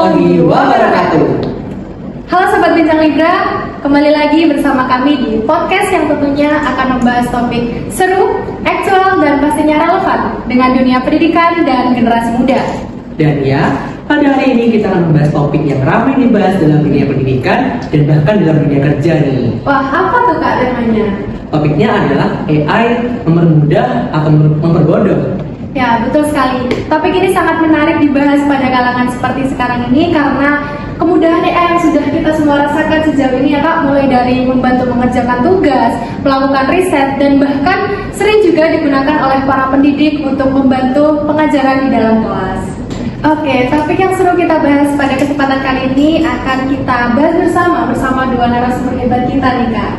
warahmatullahi wabarakatuh. Halo Sobat Bincang Libra, kembali lagi bersama kami di podcast yang tentunya akan membahas topik seru, aktual, dan pastinya relevan dengan dunia pendidikan dan generasi muda. Dan ya, pada hari ini kita akan membahas topik yang ramai dibahas dalam dunia pendidikan dan bahkan dalam dunia kerja nih. Wah, apa tuh Kak temanya? Topiknya adalah AI mempermudah atau memperbodoh. Ya, betul sekali. Topik ini sangat menarik dibahas pada kalangan seperti sekarang ini karena kemudahan AI yang sudah kita semua rasakan sejauh ini ya Kak, mulai dari membantu mengerjakan tugas, melakukan riset, dan bahkan sering juga digunakan oleh para pendidik untuk membantu pengajaran di dalam kelas. Oke, topik yang seru kita bahas pada kesempatan kali ini akan kita bahas bersama dua narasumber hebat kita nih Kak.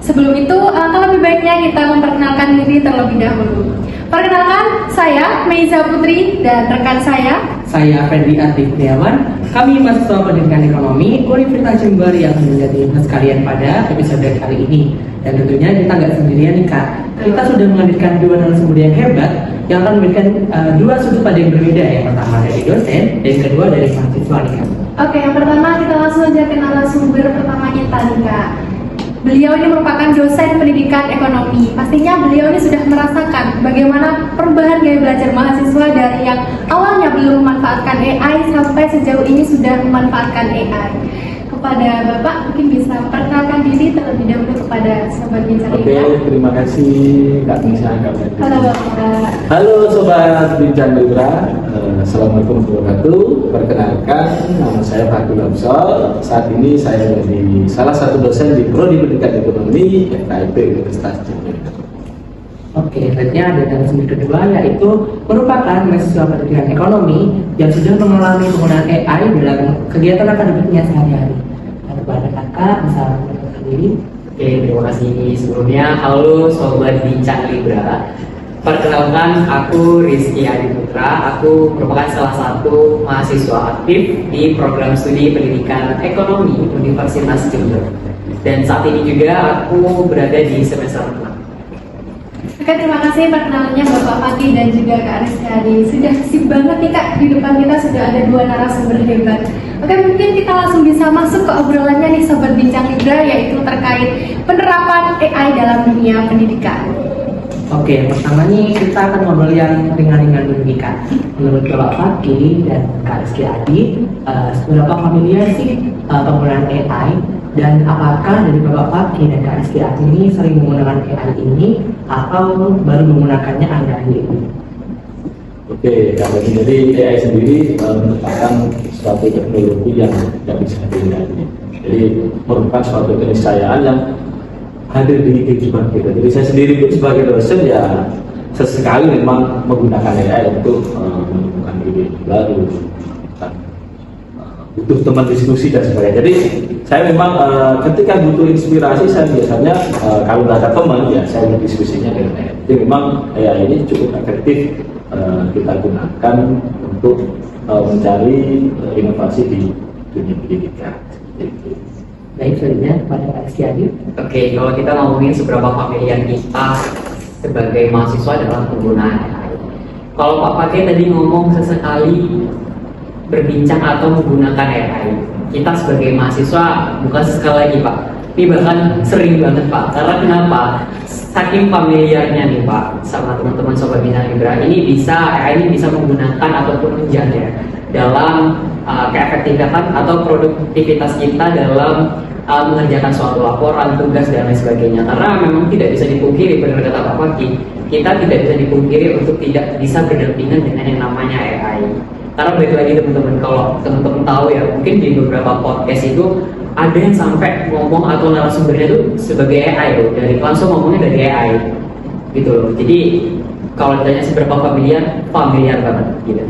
Sebelum itu, lebih baiknya kita memperkenalkan diri terlebih dahulu. Perkenalkan, saya Meiza Putri dan rekan saya Fendi Ardi Kurniawan. Kami mahasiswa pendidikan ekonomi Universitas Jember yang menjadi host kalian pada episode kali ini. Dan tentunya kita nggak sendirian nih Kak. Kita sudah menghadirkan dua narasumber yang hebat yang akan memberikan dua sudut pandang yang berbeda. Yang pertama dari dosen dan yang kedua dari mahasiswa nih Kak. Oke, yang pertama kita langsung aja ke narasumber pertamanya tadi Kak. Beliau ini merupakan dosen pendidikan ekonomi. Pastinya beliau ini sudah merasakan bagaimana perubahan gaya belajar mahasiswa dari yang awalnya belum memanfaatkan AI sampai sejauh ini sudah memanfaatkan AI. Kepada Bapak mungkin bisa perkenalkan diri terlebih dahulu kepada Sobat Bincang Libra. Oke, terima kasih Kak Nisa. Halo Bapak. Halo Sobat Bincang Libra, Assalamualaikum warahmatullahi wabarakatuh. Perkenalkan, nama saya Fakul Hamsol. Saat ini saya menjadi salah satu dosen di Prodi Pendidikan Ekonomi FKIP Universitas Jember. Oke, selanjutnya ada narasumber kedua yaitu merupakan mahasiswa pendidikan ekonomi yang sudah mengalami penggunaan AI dalam kegiatan akademiknya sehari-hari. Kepada kakak bisa memperkenalkan diri. Oke, terima kasih sebelumnya. Halo Sobat Bincang Libra. Perkenalkan, aku Rizky Adi Putra. Aku merupakan salah satu mahasiswa aktif di program studi pendidikan ekonomi Universitas Jember. Dan saat ini juga aku berada di semester 6. Oke, terima kasih perkenalannya Bapak Fatih dan juga Kak Rizky Adi. Sudah sip banget nih Kak, di depan kita sudah ada dua narasumber hebat. Oke, mungkin kita langsung bisa masuk ke obrolannya nih Sobat Bincang Libra, yaitu terkait penerapan AI dalam dunia pendidikan. Oke, pertama nih kita akan ngobrol yang ringan-ringan dulu nih Kak. Menurut Bapak Fakih dan Kak Rizky Adi, seberapa familiar sih penggunaan AI? Dan apakah dari Bapak Fakih dan Kak Rizky Adi ini sering menggunakan AI ini atau baru menggunakannya akhir-akhir ini? Oke, kalau jadi AI sendiri merupakan suatu teknologi yang tidak bisa dihindari. Jadi merupakan suatu keniscayaan yang hadir di kehidupan kita. Jadi saya sendiri pun sebagai dosen ya sesekali memang menggunakan AI untuk menemukan ide baru, butuh teman diskusi dan sebagainya. Jadi saya memang ketika butuh inspirasi saya biasanya kalau nggak ada teman ya saya berdiskusinya dengan AI. Jadi memang AI ini cukup efektif kita gunakan untuk mencari inovasi di dunia pendidikan. Baik, selanjutnya kepada Kak Rizky Adi. Oke, kalau kita ngomongin seberapa familiar kita sebagai mahasiswa dalam penggunaan AI. Kalau Pak Fakih tadi ngomong sesekali berbincang atau menggunakan AI, kita sebagai mahasiswa bukan sesekali lagi Pak, ini bahkan sering banget Pak. Karena kenapa? Saking familiarnya nih Pak sama teman-teman Sobat Bincang Libra, ini AI ini bisa menggunakan ataupun menjaga dalam keefektifan atau produktivitas kita dalam mengerjakan suatu laporan, tugas, dan lain sebagainya. Karena memang tidak bisa dipungkiri, benar kata Pak Fakih, kita tidak bisa dipungkiri untuk tidak bisa berdampingan dengan yang namanya AI. Karena balik lagi teman-teman, kalau teman-teman tahu ya, mungkin di beberapa podcast itu ada yang sampai ngomong atau narasumbernya itu sebagai AI loh, dari langsung ngomongnya dari AI gitu loh. Jadi kalau ditanya seberapa familiar banget gitu.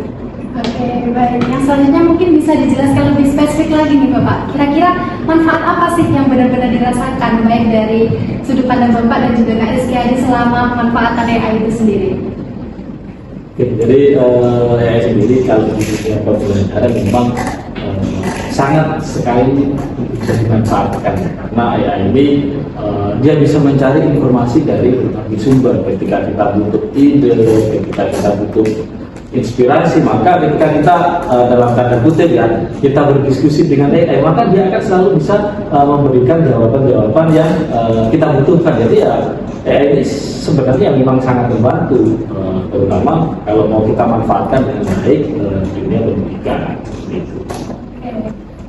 Oke, baik. Yang selanjutnya mungkin bisa dijelaskan lebih spesifik lagi nih Bapak. Kira-kira manfaat apa sih yang benar-benar dirasakan baik dari sudut pandang Bapak dan juga Kak Rizky Adi selama pemanfaatan AI itu sendiri? Oke, jadi AI sendiri kalau di dunia pembelajaran memang sangat sekali bisa dimanfaatkan karena AI ini dia bisa mencari informasi dari berbagai sumber ketika kita butuh ide, ketika kita butuh inspirasi, maka ketika kita dalam tanda kutip ya, kita berdiskusi dengan AI, maka dia akan selalu bisa memberikan jawaban-jawaban yang kita butuhkan. Jadi ya AI ini sebenarnya memang sangat membantu, terutama kalau mau kita manfaatkan dengan baik dunia pendidikan. Gitu.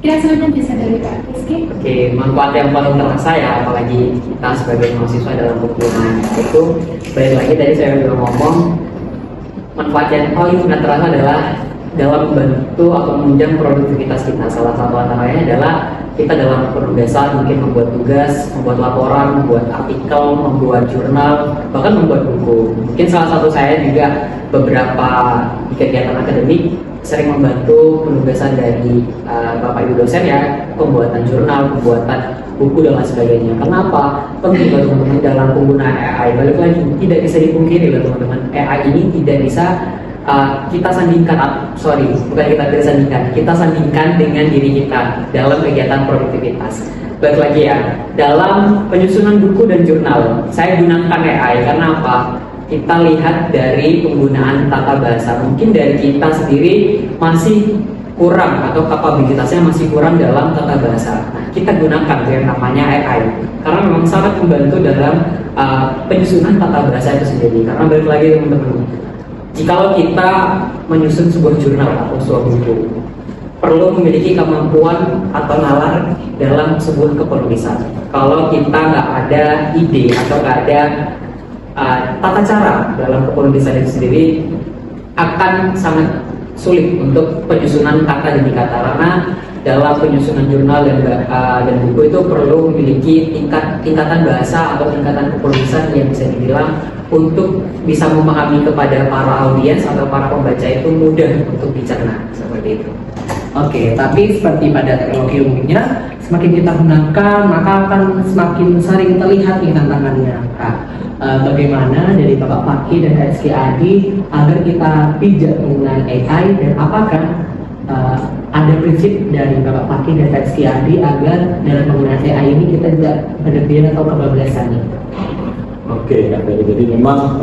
Kira selanjutnya bisa dari Kak Rizky. Oke, manfaat yang paling terasa ya, apalagi kita sebagai mahasiswa dalam penggunaan itu, balik lagi tadi saya udah ngomong, manfaat yang paling terasa adalah dalam membantu atau menunjang produktivitas kita. Salah satu antaranya adalah kita dalam penugasan mungkin membuat tugas, membuat laporan, membuat artikel, membuat jurnal, bahkan membuat buku. Mungkin salah satu saya juga beberapa di kegiatan akademik sering membantu penugasan dari Bapak Ibu dosen ya, pembuatan jurnal, pembuatan buku dan lain sebagainya. Kenapa? Penting loh teman-teman dalam penggunaan AI. Balik lagi, tidak bisa dipungkiri loh teman-teman, AI ini tidak bisa kita sandingkan, bukan kita tidak sandingkan, kita sandingkan dengan diri kita dalam kegiatan produktivitas. Balik lagi ya, dalam penyusunan buku dan jurnal, saya gunakan AI karena apa? Kita lihat dari penggunaan tata bahasa. Mungkin dari kita sendiri masih kurang atau kapabilitasnya masih kurang dalam tata bahasa. Nah, kita gunakan yang namanya AI karena memang sangat membantu dalam penyusunan tata bahasa itu sendiri. Karena balik lagi teman-teman, jikalau kita menyusun sebuah jurnal atau sebuah buku, perlu memiliki kemampuan atau nalar dalam sebuah kepenulisan. Kalau kita nggak ada ide atau nggak ada tata cara dalam kepenulisan itu sendiri, akan sangat sulit untuk penyusunan kata demi kata, karena dalam penyusunan jurnal dan buku itu perlu memiliki tingkatan bahasa atau tingkatan kepenulisan yang bisa dibilang untuk bisa memahami kepada para audiens atau para pembaca itu mudah untuk dicerna, seperti itu. Oke, tapi seperti pada teknologi umumnya, semakin kita gunakan maka akan semakin sering terlihat nih tantangannya, Kak. Bagaimana dari Bapak Fakih dan Kak Rizky Adi agar kita bijak penggunaan AI, dan apakah ada prinsip dari Bapak Fakih dan Kak Rizky Adi agar dalam penggunaan AI ini kita tidak berlebihan atau kebablasan nih? Oke, jadi memang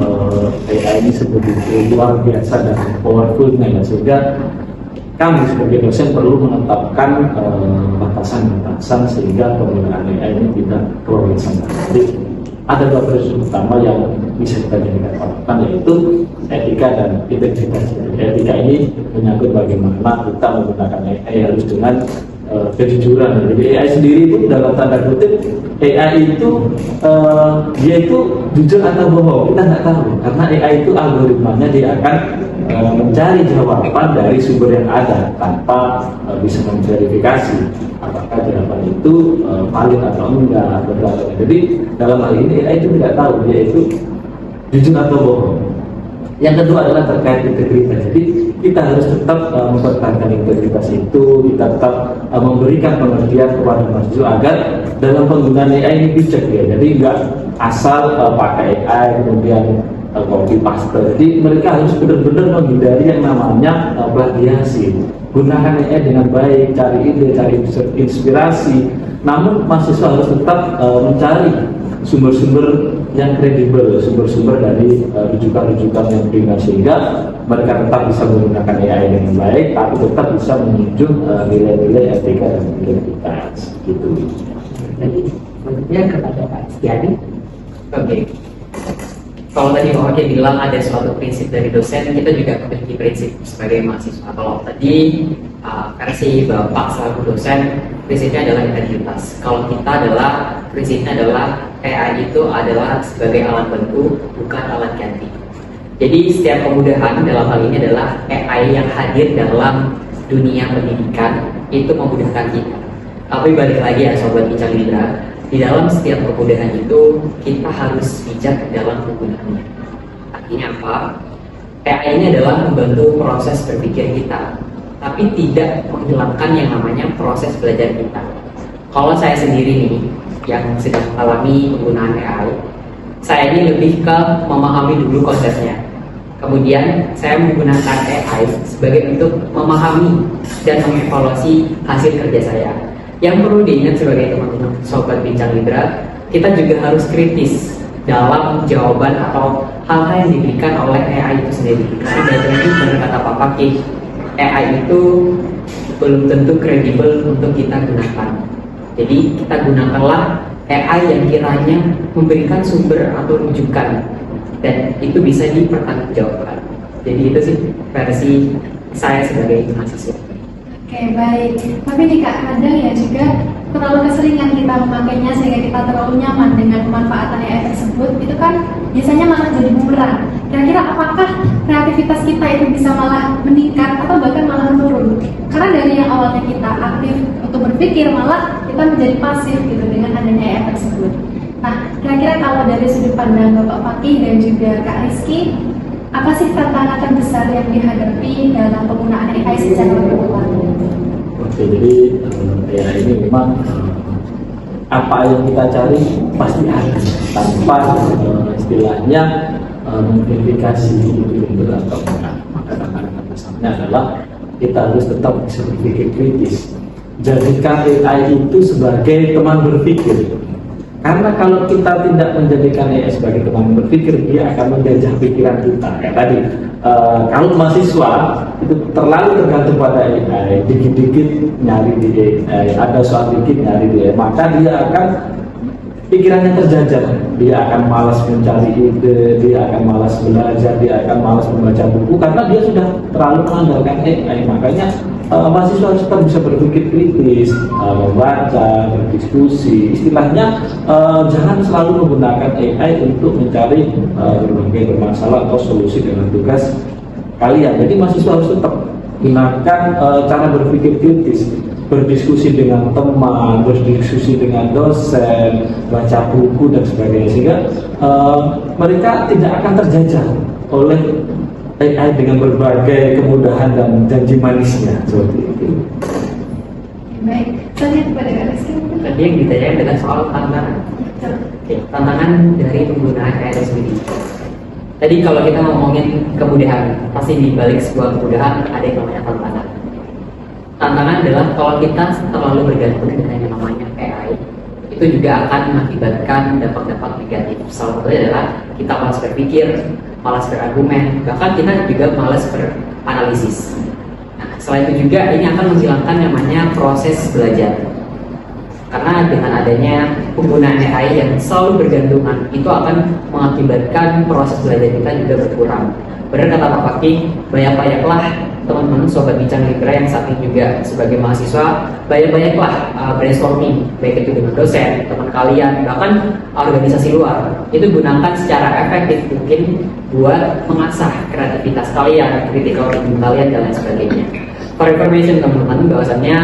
AI ini sebegitu luar biasa dan powerfulnya ya, sehingga kami sebagai dosen perlu menetapkan batasan-batasan sehingga penggunaan AI ini tidak kebablasan. Jadi ada dua prinsip utama yang bisa kita jadikan patokan, yaitu etika dan integritas. Etika ini menyangkut bagaimana kita menggunakan AI harus dengan kejujuran. Jadi AI sendiri itu dalam tanda kutip, AI itu dia itu jujur atau bohong, kita nggak tahu, karena AI itu algoritmanya dia akan mencari jawaban dari sumber yang ada tanpa bisa memverifikasi apakah jawaban itu valid atau enggak. Jadi dalam hal ini AI itu tidak tahu dia itu jujur atau bohong. Yang kedua adalah terkait integritas. Jadi kita harus tetap mempertahankan integritas itu, kita tetap memberikan pengertian kepada mahasiswa agar dalam penggunaan AI ini bijak ya. Jadi nggak asal pakai AI kemudian copy paste. Jadi mereka harus benar-benar menghindari yang namanya plagiasi. Gunakan AI dengan baik, cari ide, cari inspirasi. Namun mahasiswa harus tetap mencari sumber-sumber yang kredibel, sumber-sumber dari rujukan-rujukan yang prima, sehingga mereka tetap bisa menggunakan AI dengan baik, tapi tetap bisa menunjuk nilai-nilai etika dan integritas. Gitu. Jadi menurutnya kepada Pak Rizky. Oke. Kalau tadi Pak Fakih bilang ada suatu prinsip dari dosen, kita juga memiliki prinsip sebagai mahasiswa. Kalau tadi versi Bapak selaku dosen, prinsipnya adalah integritas. Kalau kita adalah prinsipnya adalah AI itu adalah sebagai alat bantu, bukan alat ganti. Jadi setiap kemudahan dalam hal ini adalah AI yang hadir dalam dunia pendidikan itu memudahkan kita. Tapi balik lagi ya Sobat Bincang Libra, di dalam setiap kemudahan itu kita harus bijak dalam penggunaannya. Artinya apa? AI ini adalah membantu proses berpikir kita, tapi tidak menghilangkan yang namanya proses belajar kita. Kalau saya sendiri nih yang sedang mengalami penggunaan AI, saya ini lebih ke memahami dulu konsepnya. Kemudian saya menggunakan AI sebagai bentuk memahami dan mengevaluasi hasil kerja saya. Yang perlu diingat sebagai teman-teman Sobat Bincang Libra, kita juga harus kritis dalam jawaban atau hal-hal yang diberikan oleh AI itu sendiri. Karena itu benar kata Pak Fakih, AI itu belum tentu kredibel untuk kita gunakan. Jadi kita gunakanlah AI yang kiranya memberikan sumber atau rujukan dan itu bisa dipertanggungjawabkan. Jadi itu sih versi saya sebagai mahasiswa. Oke, baik. Tapi nih Kak, kadang ya juga terlalu keseringan kita memakainya sehingga kita terlalu nyaman dengan pemanfaatan AI tersebut, itu kan biasanya malah jadi bumerang. Kira-kira apakah kreativitas kita itu bisa malah meningkat atau bahkan malah menurun? Karena dari yang awalnya kita aktif untuk berpikir, malah kita menjadi pasif gitu dengan adanya AI tersebut. Nah, kira-kira kalau dari sudut pandang Bapak Fakih dan juga Kak Rizky, apa sih tantangan terbesar yang dihadapi dalam penggunaan AI secara berkembang? Oke, jadi ya ini memang apa yang kita cari pasti ada tanpa istilahnya mengverifikasi itu benar atau enggak. Maka tantangan besarnya adalah kita harus tetap bisa berpikir kritis. Jadikan AI itu sebagai teman berpikir. Karena kalau kita tidak menjadikan AI sebagai teman berpikir, dia akan menjajah pikiran kita. Kayak tadi, kalau mahasiswa itu terlalu tergantung pada AI, dikit-dikit nyari di AI, ada soal dikit nyari di AI, maka dia akan pikirannya terjajah. Dia akan malas mencari ide, dia akan malas belajar, dia akan malas membaca buku karena dia sudah terlalu mengandalkan AI. Makanya mahasiswa harus tetap bisa berpikir kritis, membaca, berdiskusi. Istilahnya jangan selalu menggunakan AI untuk mencari berbagai masalah atau solusi dengan tugas kalian. Jadi mahasiswa harus tetap gunakan cara berpikir kritis, berdiskusi dengan teman, berdiskusi dengan dosen, baca buku dan sebagainya, sehingga mereka tidak akan terjajah oleh AI dengan berbagai kemudahan dan janji manisnya seperti itu. Baik, tanya kepada Kak Rizky. Tadi yang ditanyakan adalah soal tantangan. Oke, tantangan dari penggunaan AI itu sendiri. Tadi kalau kita ngomongin kemudahan, pasti di balik sebuah kemudahan ada yang namanya tantangan. Tantangan adalah kalau kita terlalu bergantung dengan yang namanya AI, itu juga akan mengakibatkan dampak-dampak negatif. Salah satunya adalah kita malas berpikir, malas berargumen, bahkan kita juga malas beranalisis. Nah, selain itu juga ini akan menghilangkan namanya proses belajar. Karena dengan adanya penggunaan AI yang selalu bergantungan, itu akan mengakibatkan proses belajar kita juga berkurang. Benar kata Pak Fakih, banyak-banyaklah teman-teman sobat bincang Libra yang saat ini juga sebagai mahasiswa, banyak-banyaklah brainstorming, baik itu dengan dosen, teman kalian, bahkan organisasi luar. Itu gunakan secara efektif mungkin buat mengasah kreativitas kalian, critical thinking kalian dan lain sebagainya. For information teman-teman, bahwasannya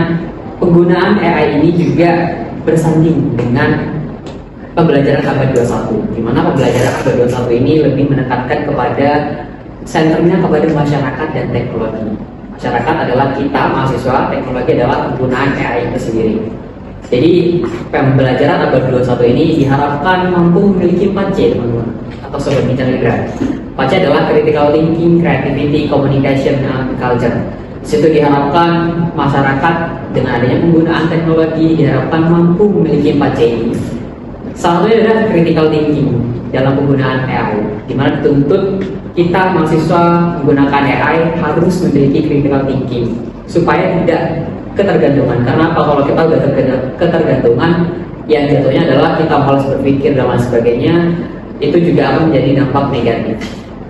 penggunaan AI ini juga bersanding dengan pembelajaran abad 21, di mana pembelajaran abad 21 ini lebih menekankan kepada senternya kepada masyarakat dan teknologi. Masyarakat adalah kita, mahasiswa, teknologi adalah penggunaan AI itu sendiri. Jadi pembelajaran abad 21 ini diharapkan mampu memiliki 4C teman-teman, atau sobat bincang Libra. 4C adalah critical thinking, creativity, communication, and culture. Situ diharapkan masyarakat dengan adanya penggunaan teknologi diharapkan mampu memiliki 4C ini. Salah satunya adalah critical thinking dalam penggunaan AI, di mana dituntut kita mahasiswa menggunakan AI harus memiliki critical thinking supaya tidak ketergantungan. Karena apa, kalau kita sudah ketergantungan, yang jatuhnya adalah kita malas berpikir dan lain sebagainya, itu juga akan menjadi dampak negatif.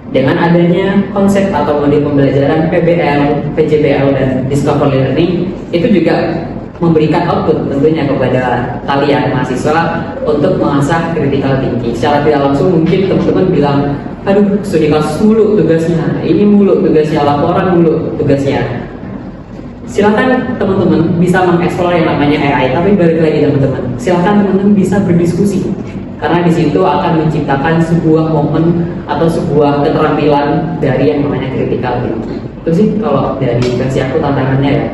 Dengan adanya konsep atau model pembelajaran PBL, PJBL, dan Discover Learning, itu juga memberikan output tentunya kepada kalian mahasiswa untuk mengasah critical thinking. Secara tidak langsung mungkin teman-teman bilang, aduh studi kasus mulu tugasnya, ini mulu tugasnya, laporan mulu tugasnya. Silakan teman-teman bisa mengeksplor yang namanya AI, tapi balik lagi teman-teman, silakan teman-teman bisa berdiskusi, karena di situ akan menciptakan sebuah momen atau sebuah keterampilan dari yang namanya critical thinking. Itu sih kalau dari versi aku tantangannya ya.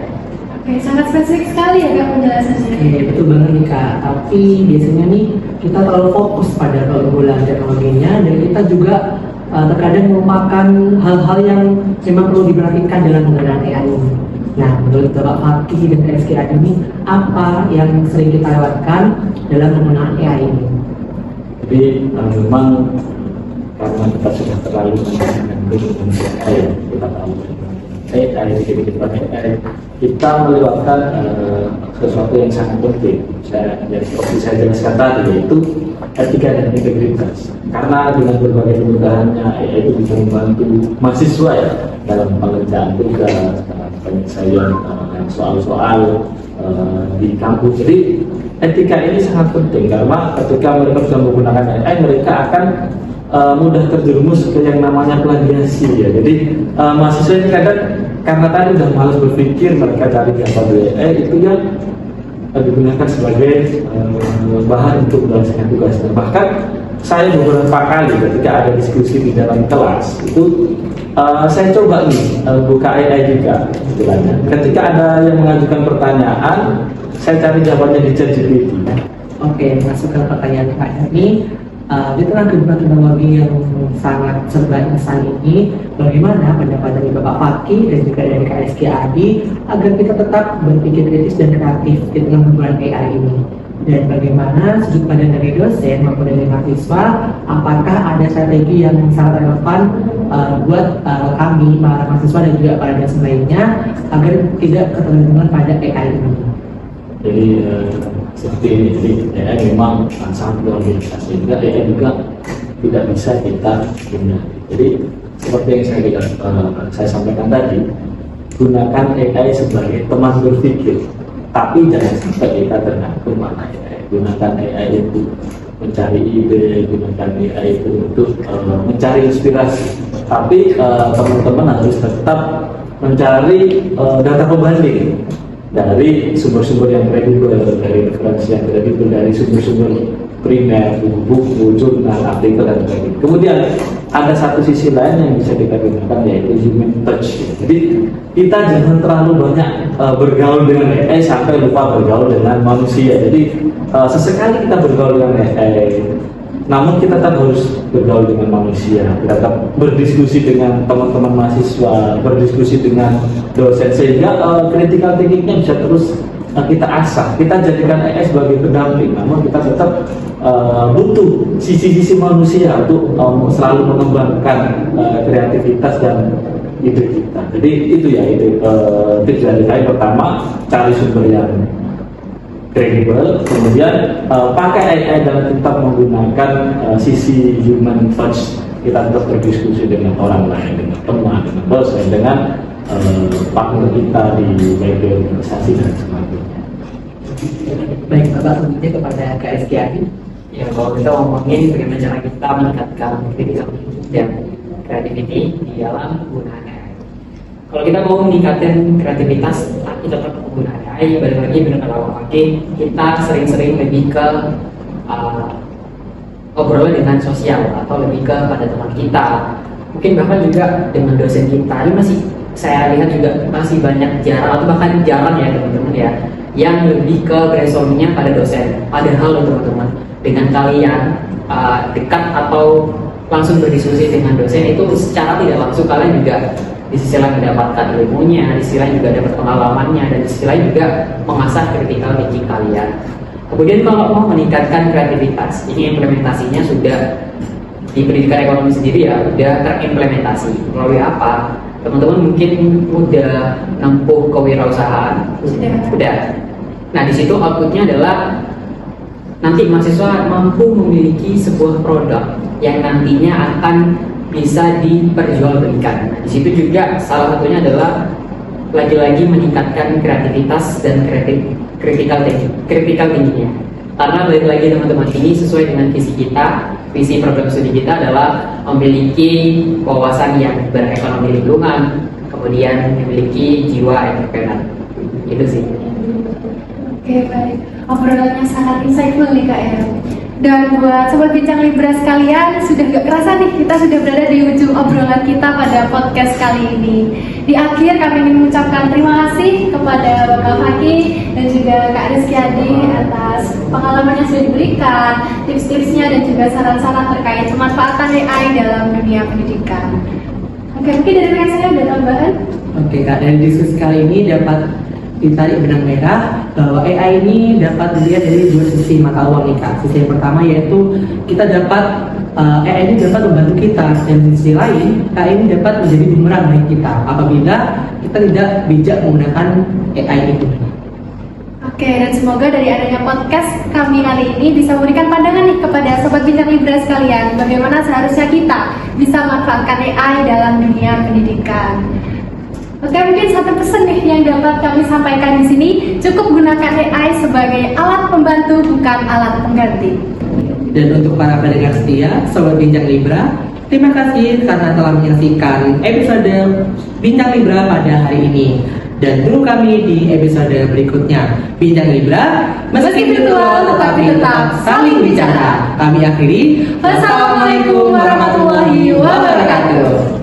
Oke, sangat spesifik sekali ya Kak penjelasannya. Oke, betul banget nih Kak. Tapi biasanya nih kita terlalu fokus pada penggunaan teknologinya dan kita juga terkadang melupakan hal-hal yang memang perlu diperhatikan dalam penggunaan AI ini. Nah, menurut Bapak Fakih dan Rizky ini, apa yang sering kita lewatkan dalam penggunaan AI ini? Jadi memang karena kita sudah terlalu dengan AI, kita tahu AI, kita melewatkan sesuatu yang sangat penting. Seperti saya jelaskan tadi, yaitu etika dan integritas. Karena dengan berbagai kemudahannya AI itu bisa membantu mahasiswa ya dalam pengerjaan tugas, penyelesaian soal-soal di kampus. Jadi etika ini sangat penting karena ketika mereka sudah menggunakan AI, mereka akan mudah terjerumus ke yang namanya plagiasi ya. Jadi mahasiswa ini kadang karena tadi sudah malas berpikir, mereka cari data dari AI itu yang digunakan sebagai bahan untuk menyelesaikan tugas. Bahkan saya beberapa kali ketika ada diskusi di dalam kelas itu saya coba nih buka AI juga istilahnya. Ketika ada yang mengajukan pertanyaan, saya cari jawabannya di ChatGPT. Oke, masuk ke pertanyaan Pak Dhani. Di tengah kehidupan teknologi yang sangat serba instan ini, bagaimana pendapat dari Bapak Fakih dan juga dari KSK Adi agar kita tetap berpikir kritis dan kreatif di tengah penggunaan AI ini? Dan bagaimana sudut pandang dari dosen maupun dari mahasiswa, apakah ada strategi yang sangat relevan buat kami, para mahasiswa dan juga para dosen lainnya agar tidak ketergantungan pada AI ini? Jadi seperti ini, jadi AI memang sangat luar biasa sehingga AI juga tidak bisa kita hindari. Jadi seperti yang saya sampaikan tadi, gunakan AI sebagai teman berpikir, tapi jangan sampai kita tergantung pada AI. Gunakan AI itu mencari ide, gunakan AI itu untuk mencari inspirasi, tapi teman-teman harus tetap mencari data pembanding dari sumber-sumber yang kredibel, dari referensi yang kredibel, dari sumber-sumber primer, buku, jurnal, artikel, dan sebagainya. Kemudian ada satu sisi lain yang bisa kita gunakan, yaitu human touch. Jadi kita jangan terlalu banyak bergaul dengan AI sampai lupa bergaul dengan manusia. Jadi sesekali kita bergaul dengan AI, namun kita tetap harus bergaul dengan manusia. Kita tetap berdiskusi dengan teman-teman mahasiswa, berdiskusi dengan dosen, sehingga critical thinkingnya bisa terus kita asah. Kita jadikan AI sebagai pendamping, namun kita tetap butuh sisi-sisi manusia untuk selalu mengembangkan kreativitas dan ide kita. Jadi itu ya, tips dari saya. Pertama, cari sumber yang kredibel, kemudian pakai AI dan tetap menggunakan sisi human touch. Kita tetap berdiskusi dengan orang lain, dengan teman, dengan dosen, dengan partner kita di baik organisasi dan sebagainya. Baik, Bapak, selanjutnya kepada KSK Adi. Ya, kalau kita ngomongin bagaimana cara kita meningkatkan critical thinking dan creativity di dalam penggunaan AI. Kalau kita mau meningkatkan kreativitas tapi tetap menggunakan AI, balik lagi benar kata Pak Fakih, kita sering-sering lebih ke obrolan dengan sosial atau lebih ke pada teman kita. Mungkin bahkan juga dengan dosen kita. Ini masih saya lihat juga masih banyak jarang atau bahkan jarang ya teman-teman ya, yang lebih ke brainstormingnya pada dosen. Padahal teman-teman, dengan kalian dekat atau langsung berdiskusi dengan dosen itu secara tidak langsung kalian juga di sisi lain mendapatkan ilmunya, di sisi lain juga dapat pengalamannya, dan di sisi lain juga mengasah critical thinking kalian. Kemudian kalau mau meningkatkan kreativitas, ini implementasinya sudah di pendidikan ekonomi sendiri ya, sudah terimplementasi. Melalui apa? Teman-teman mungkin udah nempuh kewirausahaan, udah. Nah di situ outputnya adalah nanti mahasiswa mampu memiliki sebuah produk yang nantinya akan bisa diperjualbelikan. Nah, di situ juga salah satunya adalah lagi-lagi meningkatkan kreativitas dan critical thinkingnya. Karena balik lagi teman-teman, ini sesuai dengan visi kita. Visi program studi kita adalah memiliki wawasan yang berekonomi lingkungan, kemudian memiliki jiwa entrepreneur. Itu sih. Oke, baik. Obrolannya sangat insightful nih Kak ya. Dan buat Sobat Bincang Libra sekalian, sudah gak kerasa nih kita sudah berada di ujung obrolan kita pada podcast kali ini. Di akhir kami ingin mengucapkan terima kasih kepada Bapak Fakih dan juga Kak Rizky Adi atas pengalaman yang sudah diberikan, tips-tipsnya dan juga saran-saran terkait pemanfaatan AI dalam dunia pendidikan. Oke, mungkin dari rekan saya ada tambahan? Oke Kak, dari diskusi kali ini dapat ditarik benang merah bahwa AI ini dapat dilihat dari dua sisi mata uang nih Kak. Sisi yang pertama yaitu kita dapat AI ini dapat membantu kita, dan di sisi lain AI ini dapat menjadi bumerang bagi kita apabila kita tidak bijak menggunakan AI itu. Oke, dan semoga dari adanya podcast kami kali ini bisa memberikan pandangan nih kepada Sobat Bincang Libra sekalian, bagaimana seharusnya kita bisa memanfaatkan AI dalam dunia pendidikan. Oke, mungkin satu pesan nih yang dapat kami sampaikan di sini, cukup gunakan AI sebagai alat pembantu bukan alat pengganti. Dan untuk para pendengar setia, Sobat Bincang Libra, terima kasih karena telah menyaksikan episode Bincang Libra pada hari ini. Dan tunggu kami di episode berikutnya. Bincang Libra, meski virtual tetapi tetap saling bicara. Kami akhiri. Wassalamualaikum warahmatullahi wabarakatuh.